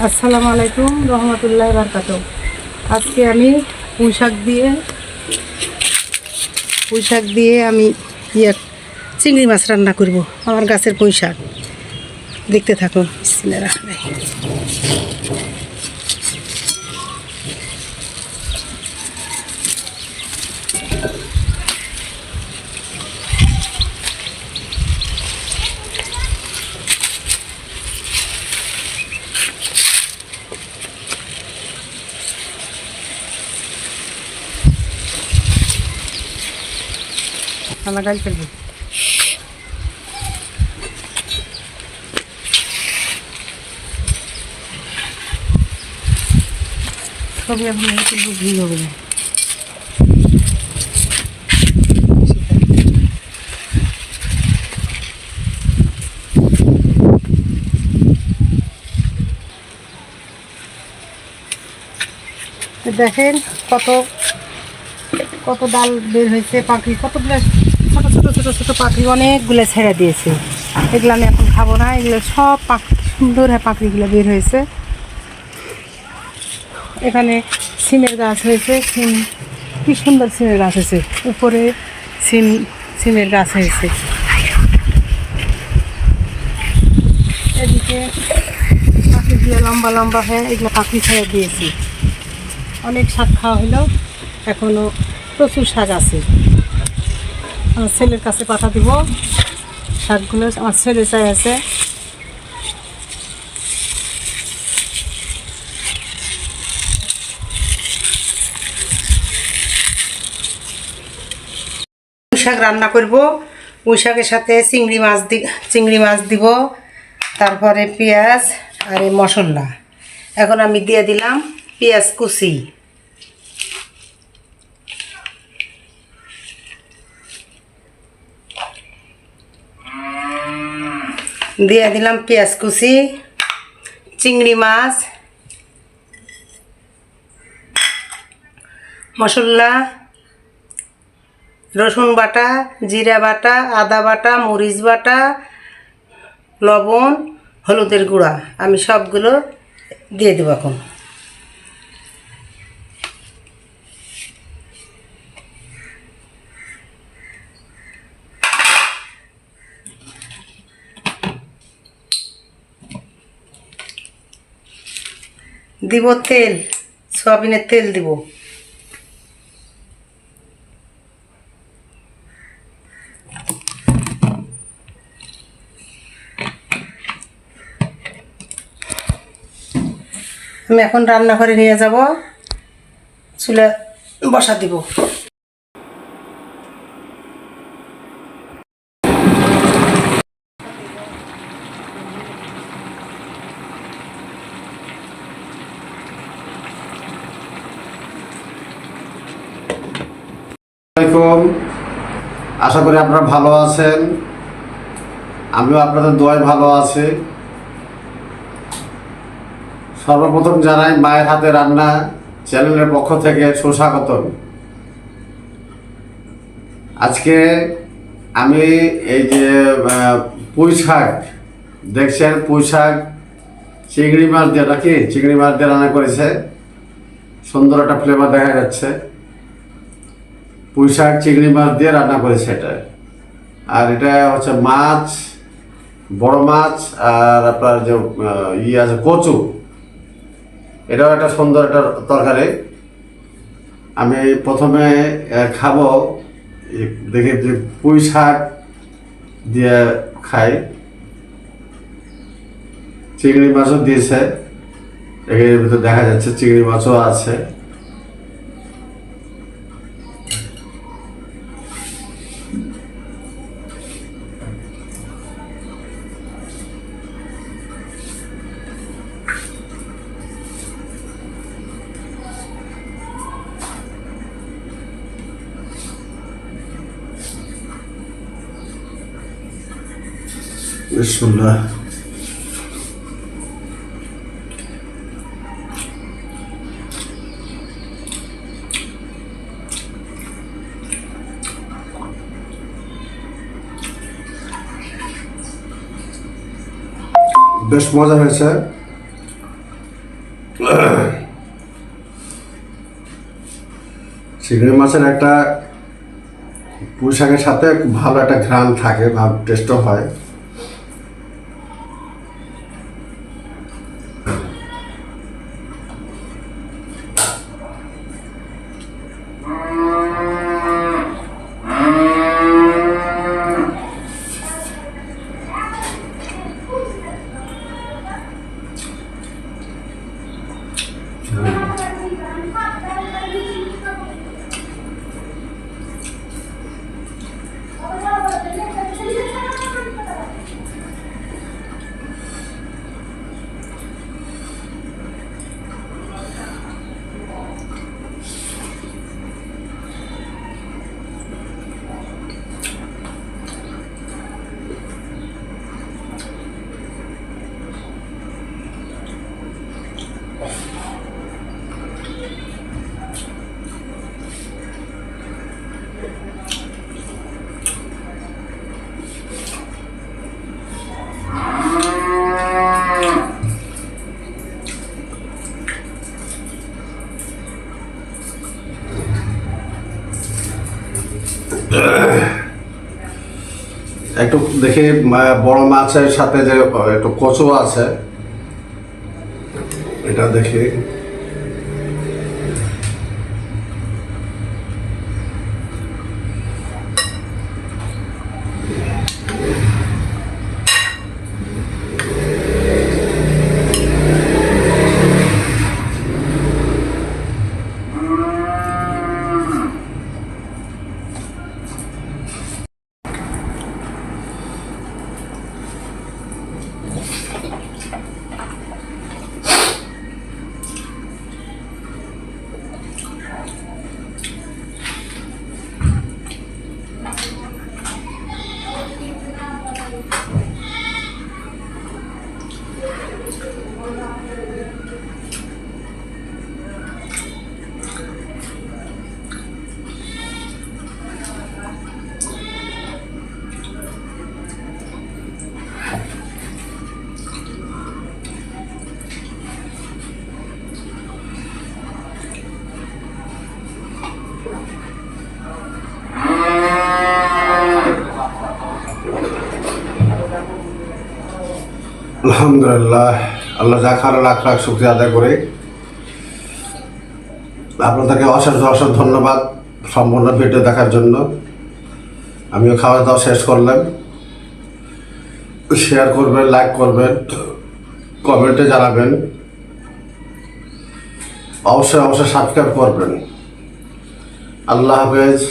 আসসালামু আলাইকুম রহমতুল্লাহি বারাকাতুহু। আজকে আমি পুঁই শাক দিয়ে আমি চিংড়ি মাছ রান্না করব। আমার গাছের পুঁই শাক, দেখতে থাকুন। বিসমিল্লাহির রহমানির রহিম। লাগাই ফেলবো। সবই এখন ফেলবো, ঘি হবে না। দেখেন কত কত ডাল বের হয়েছে, পাখি কতগুলো ছোট ছোট ছোট ছোট পাখি অনেকগুলো ছেড়ে দিয়েছে। এগুলো আমি এখন খাবো না, এগুলো সব পাখি সুন্দর পাখিগুলো বের হয়েছে। এখানে সিমের গাছ হয়েছে, সিম কি সুন্দর সিমের গাছ হয়েছে, উপরে সিমের গাছ হয়েছে। এদিকে পাখিগুলো লম্বা লম্বা হয়ে এগুলো পাখি ছেড়ে দিয়েছি। অনেক শাক খাওয়া হলো, এখনও প্রচুর শাক আছে। আমার ছেলের কাছে পাঠা দিব শাকগুলো, আমার ছেলে চাই আছে। পুঁই শাক রান্না করব। পুঁই শাকের সাথে চিংড়ি মাছ দিব, তারপরে পেঁয়াজ আর এই মশলা। এখন আমি দিয়ে দিলাম পেঁয়াজ কুচি, দিয়ে দিলাম পেঁয়াজ কুচি, চিংড়ি মাছ, মশলা, রসুন বাটা, জিরা বাটা, আদা বাটা, মরিচ বাটা, লবণ, হলুদের গুঁড়া। আমি সবগুলো দিয়ে দেবো এখন। দিব তেল, সয়াবিনের তেল দিব। আমি এখন রান্নাঘরে নিয়ে যাব, চুলা বসা দিব। আশা করি আপনারা ভালো আছেন, আমিও আপনাদের দোয়ায় ভালো আছি। সর্বপ্রথম জানাই মায়ের হাতে রান্না চ্যানেলের পক্ষ থেকে সুস্বাগতম। আজকে আমি এই যে পুঁই শাক দেখছেন, পুঁই শাক চিংড়ি মাছ দিয়ে রান্না করেছে। সুন্দর একটা ফ্লেভার দেখা যাচ্ছে। পুঁই শাক চিংড়ি মাছ দিয়ে রান্না করেছে এটা। আর এটা হচ্ছে মাছ, বড় মাছ, আর আপনার যে আছে কচু, এটাও একটা সুন্দর একটা তরকারি। আমি প্রথমে খাবো, দেখি যে পুঁই শাক দিয়ে খাই। চিংড়ি মাছও দিয়েছে, এর ভিতরে দেখা যাচ্ছে চিংড়ি মাছও আছে। বিসমিল্লাহ। বেশ মজা হয়েছে। চিংড়ি মাছের একটা পুঁই শাকের সাথে খুব ভালো একটা ঘ্রাণ থাকে, ভালো টেস্টও হয়। একটু দেখি বড় মাছের সাথে যে একটু কচু আছে, এটা দেখি। আলহামদুলিল্লাহ, আল্লাহ যা খারাপ লাখ লাখ শুকরিয়া আদায় করি। আপনাদেরকে অশেষ অশেষ ধন্যবাদ সম্পূর্ণ ভিডিও দেখার জন্য। আমিও খাওয়া দাওয়া শেষ করলাম। শেয়ার করবেন, লাইক করবেন, কমেন্টে জানাবেন, অবশ্যই অবশ্যই সাবস্ক্রাইব করবেন। আল্লাহ হাফেজ।